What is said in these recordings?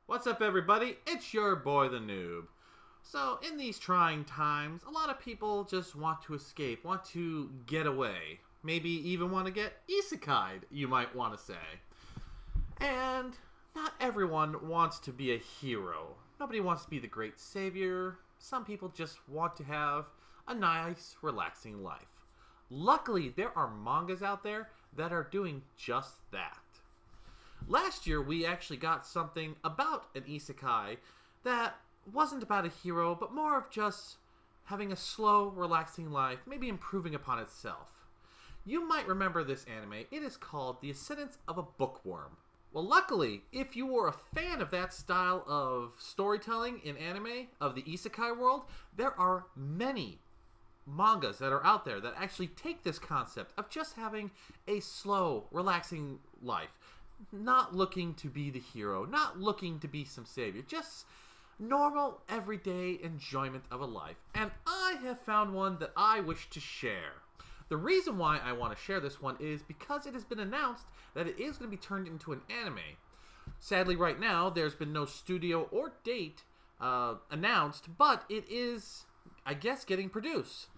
What's up, everybody? It's your boy, the Noob. So, in these trying times, a lot of people just want to escape, want to get away. Maybe even want to get Isekai'd, you might want to say. And not everyone wants to be a hero. Nobody wants to be the great savior. Some people just want to have a nice, relaxing life. Luckily, there are mangas out there that are doing just that. Last year, we actually got something about an isekai that wasn't about a hero, but more of just having a slow, relaxing life, maybe improving upon itself. You might remember this anime. It is called The Ascendance of a Bookworm. Well, luckily, if you were a fan of that style of storytelling in anime, of the isekai world, there are many mangas that are out there that actually take this concept of just having a slow, relaxing life. Not looking to be the hero, not looking to be some savior, just normal, everyday enjoyment of a life. And I have found one that I wish to share. The reason why I want to share this one is because it has been announced that it is going to be turned into an anime. Sadly, right now, there's been no studio or date announced, but it is, I guess, getting produced.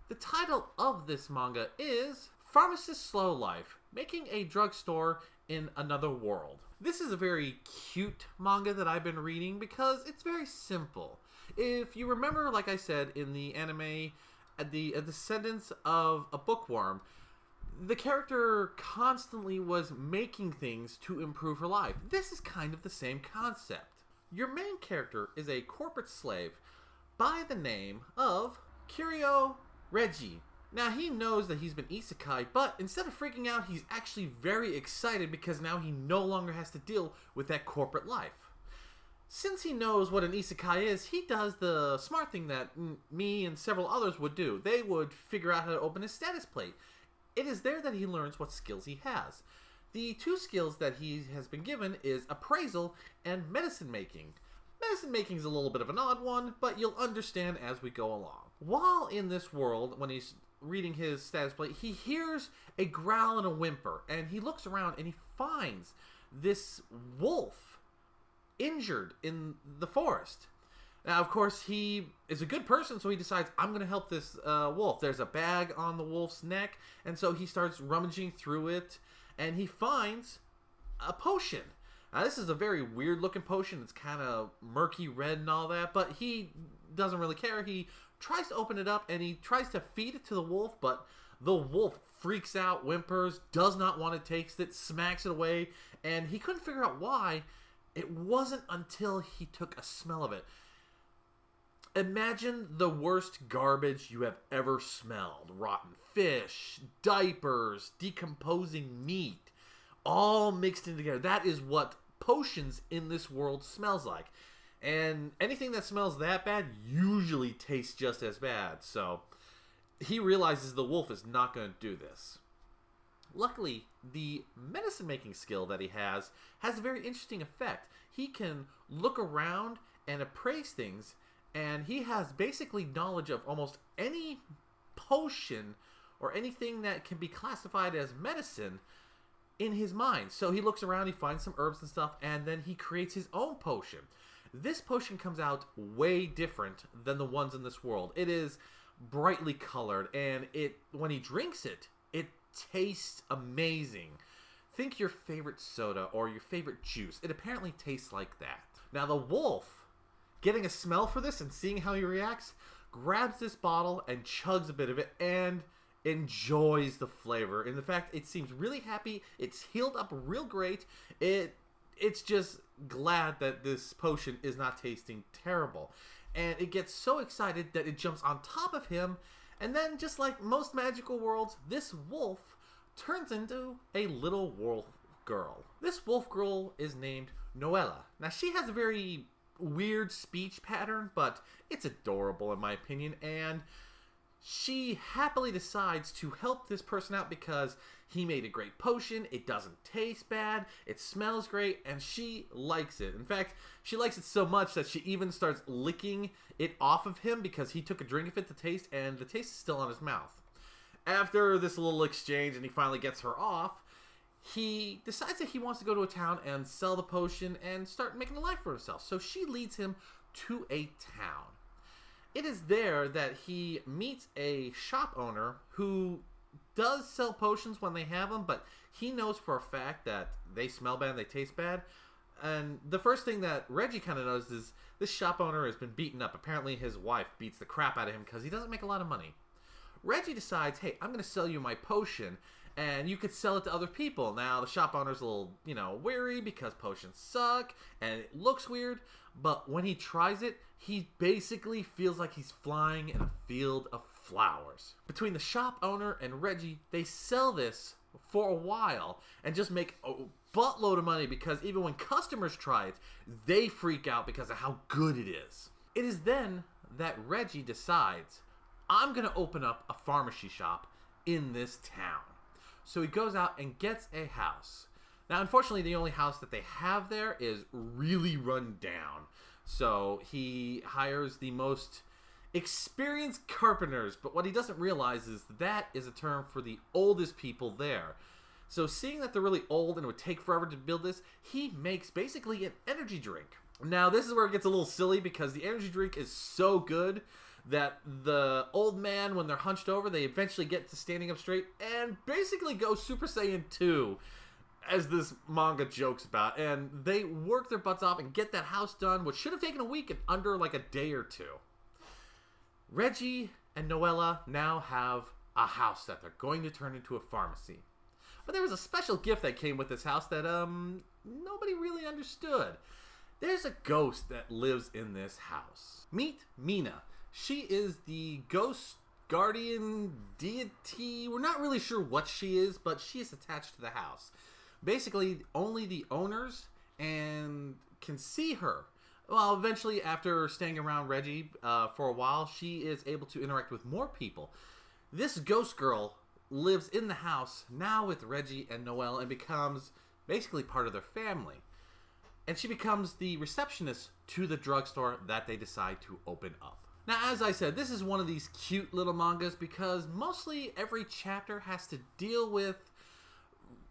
The title of this manga is Pharmacist's Slow Life, Making a Drugstore in Another World. This is a very cute manga that I've been reading because it's very simple. If you remember, like I said, in the anime, the Descendants of a Bookworm, the character constantly was making things to improve her life. This is kind of the same concept. Your main character is a corporate slave by the name of Kiryu Reggie. Now, he knows that he's been isekai, but instead of freaking out, he's actually very excited because now he no longer has to deal with that corporate life. Since he knows what an isekai is, he does the smart thing that me and several others would do. They would figure out how to open his status plate. It is there that he learns what skills he has. The two skills that he has been given is appraisal and medicine making. Medicine making is a little bit of an odd one, but you'll understand as we go along. While in this world, when he's reading his status plate, he hears a growl and a whimper, and he looks around and he finds this wolf injured in the forest. Now, of course, he is a good person, so he decides, I'm going to help this wolf. There's a bag on the wolf's neck, and so he starts rummaging through it, and he finds a potion. Now, this is a very weird-looking potion. It's kind of murky red and all that, but he doesn't really care. He tries to open it up, and he tries to feed it to the wolf, but the wolf freaks out, whimpers, does not want to taste it, smacks it away, and he couldn't figure out why. It wasn't until he took a smell of it. Imagine the worst garbage you have ever smelled. Rotten fish, diapers, decomposing meat, all mixed in together. That is what potions in this world smells like. And anything that smells that bad usually tastes just as bad. So he realizes the wolf is not going to do this. Luckily, the medicine making skill that he has a very interesting effect. He can look around and appraise things, and he has basically knowledge of almost any potion or anything that can be classified as medicine in his mind. So he looks around, he finds some herbs and stuff, and then he creates his own potion. This potion comes out way different than the ones in this world. It is brightly colored, and when he drinks it, it tastes amazing. Think your favorite soda or your favorite juice. It apparently tastes like that. Now, the wolf, getting a smell for this and seeing how he reacts, grabs this bottle and chugs a bit of it and enjoys the flavor. In fact, it seems really happy. It's healed up real great. It's just glad that this potion is not tasting terrible. And it gets so excited that it jumps on top of him. And then, just like most magical worlds, this wolf turns into a little wolf girl. This wolf girl is named Noella. Now, she has a very weird speech pattern, but it's adorable in my opinion. And she happily decides to help this person out because he made a great potion, it doesn't taste bad, it smells great, and she likes it. In fact, she likes it so much that she even starts licking it off of him because he took a drink of it to taste, and the taste is still on his mouth. After this little exchange and he finally gets her off, he decides that he wants to go to a town and sell the potion and start making a life for himself. So she leads him to a town. It is there that he meets a shop owner who does sell potions when they have them, but he knows for a fact that they smell bad and they taste bad. And the first thing that Reggie kind of knows is this shop owner has been beaten up. Apparently his wife beats the crap out of him because he doesn't make a lot of money. Reggie decides, hey, I'm going to sell you my potion, and you could sell it to other people. Now, the shop owner's a little, wary because potions suck, and it looks weird. But when he tries it, he basically feels like he's flying in a field of flowers. Between the shop owner and Reggie, they sell this for a while and just make a buttload of money because even when customers try it, they freak out because of how good it is. It is then that Reggie decides, I'm going to open up a pharmacy shop in this town. So he goes out and gets a house. Now, unfortunately, the only house that they have there is really run down. So he hires the most experienced carpenters, but what he doesn't realize is that is a term for the oldest people there. So seeing that they're really old and it would take forever to build this, he makes basically an energy drink. Now, this is where it gets a little silly because the energy drink is so good that the old man, when they're hunched over, they eventually get to standing up straight and basically go Super Saiyan 2, as this manga jokes about. And they work their butts off and get that house done, which should have taken a week in under like a day or two. Reggie and Noella now have a house that they're going to turn into a pharmacy. But there was a special gift that came with this house that nobody really understood. There's a ghost that lives in this house. Meet Mina. She is the ghost guardian deity. We're not really sure what she is, but she is attached to the house. Basically, only the owners and can see her. Well, eventually, after staying around Reggie for a while, she is able to interact with more people. This ghost girl lives in the house now with Reggie and Noelle and becomes basically part of their family. And she becomes the receptionist to the drugstore that they decide to open up. Now, as I said, this is one of these cute little mangas because mostly every chapter has to deal with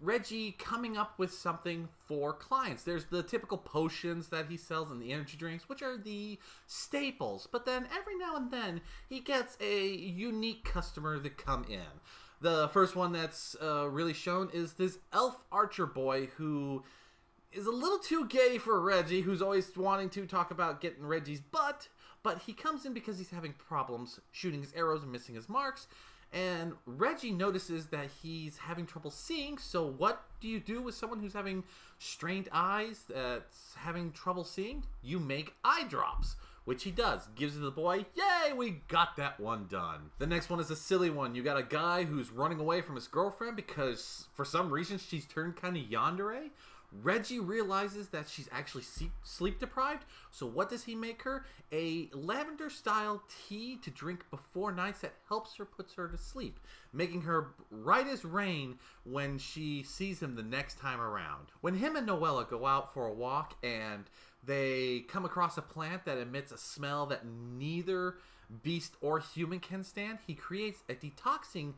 Reggie coming up with something for clients. There's the typical potions that he sells and the energy drinks, which are the staples. But then every now and then, he gets a unique customer to come in. The first one that's really shown is this elf archer boy who is a little too gay for Reggie, who's always wanting to talk about getting Reggie's butt. But he comes in because he's having problems shooting his arrows and missing his marks. And Reggie notices that he's having trouble seeing. So what do you do with someone who's having strained eyes, that's having trouble seeing? You make eye drops, which he does. Gives it to the boy. Yay, we got that one done. The next one is a silly one. You got a guy who's running away from his girlfriend because for some reason she's turned kind of yandere. Reggie realizes that she's actually sleep deprived, so what does he make her? A lavender style tea to drink before nights that helps her, puts her to sleep, making her bright as rain when she sees him the next time around. When him and Noella go out for a walk and they come across a plant that emits a smell that neither beast or human can stand, he creates a detoxing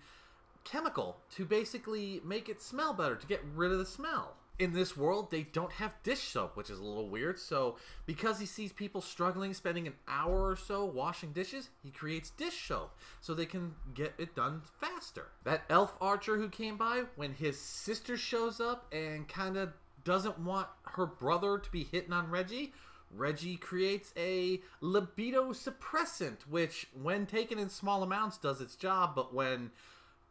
chemical to basically make it smell better, to get rid of the smell. In this world, they don't have dish soap, which is a little weird. So because he sees people struggling, spending an hour or so washing dishes, he creates dish soap so they can get it done faster. That elf archer who came by, when his sister shows up and kind of doesn't want her brother to be hitting on Reggie, Reggie creates a libido suppressant, which when taken in small amounts does its job, but when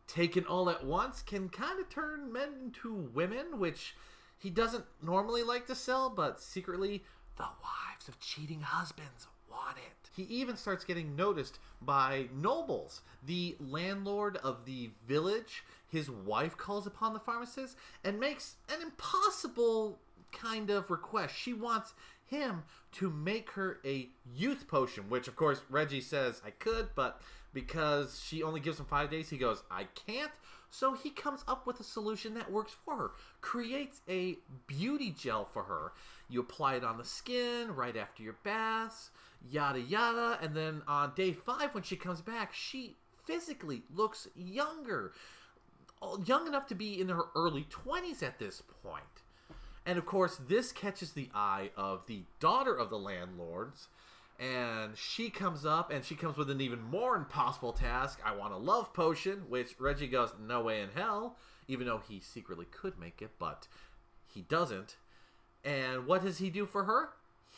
taken all at once can kind of turn men into women, which he doesn't normally like to sell, but secretly the wives of cheating husbands want it. He even starts getting noticed by nobles. The landlord of the village, his wife calls upon the pharmacist and makes an impossible kind of request. She wants him to make her a youth potion, which of course Reggie says I could, but because she only gives him 5 days, he goes, I can't. So he comes up with a solution that works for her. Creates a beauty gel for her. You apply it on the skin right after your baths, yada yada. And then on day 5 when she comes back, she physically looks younger. young enough to be in her early 20s at this point. And of course, this catches the eye of the daughter of the landlords. And she comes up, and she comes with an even more impossible task. I want a love potion, which Reggie goes, no way in hell. Even though he secretly could make it, but he doesn't. And what does he do for her?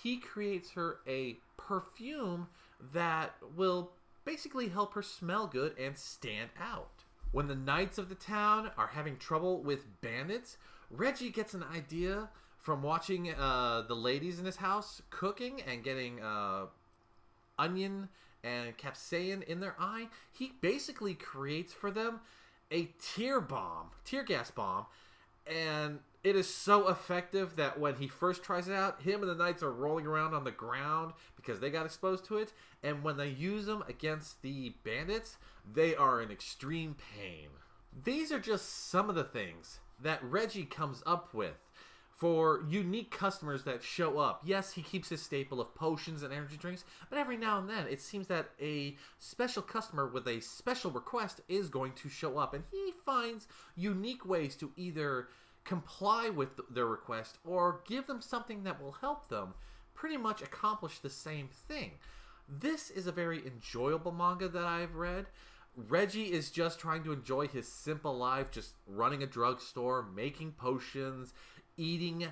He creates her a perfume that will basically help her smell good and stand out. When the knights of the town are having trouble with bandits, Reggie gets an idea from watching the ladies in his house cooking and getting onion and capsaicin in their eye. He basically creates for them a tear gas bomb, and it is so effective that when he first tries it out, him and the knights are rolling around on the ground because they got exposed to it, and when they use them against the bandits, they are in extreme pain. These are just some of the things that Reggie comes up with for unique customers that show up. Yes, he keeps his staple of potions and energy drinks, but every now and then it seems that a special customer with a special request is going to show up, and he finds unique ways to either comply with their request or give them something that will help them pretty much accomplish the same thing. This is a very enjoyable manga that I've read. Reggie is just trying to enjoy his simple life, just running a drugstore, making potions, eating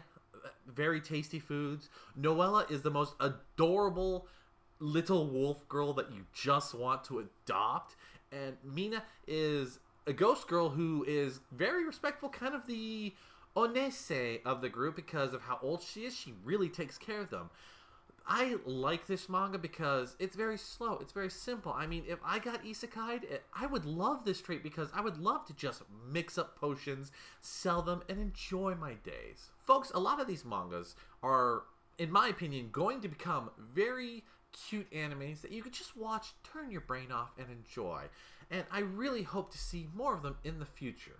very tasty foods. Noella is the most adorable little wolf girl that you just want to adopt. And Mina is a ghost girl who is very respectful, kind of the Onese of the group because of how old she is. She really takes care of them. I like this manga because it's very slow. It's very simple. I mean, if I got Isekai'd, I would love this trait because I would love to just mix up potions, sell them, and enjoy my days. Folks, a lot of these mangas are, in my opinion, going to become very cute animes that you could just watch, turn your brain off, and enjoy. And I really hope to see more of them in the future.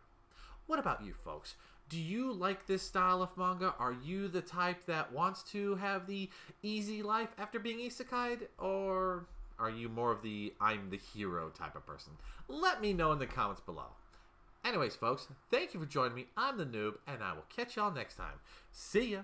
What about you, folks? Do you like this style of manga? Are you the type that wants to have the easy life after being isekai'd? Or are you more of the I'm the hero type of person? Let me know in the comments below. Anyways, folks, thank you for joining me. I'm the Noob, and I will catch y'all next time. See ya!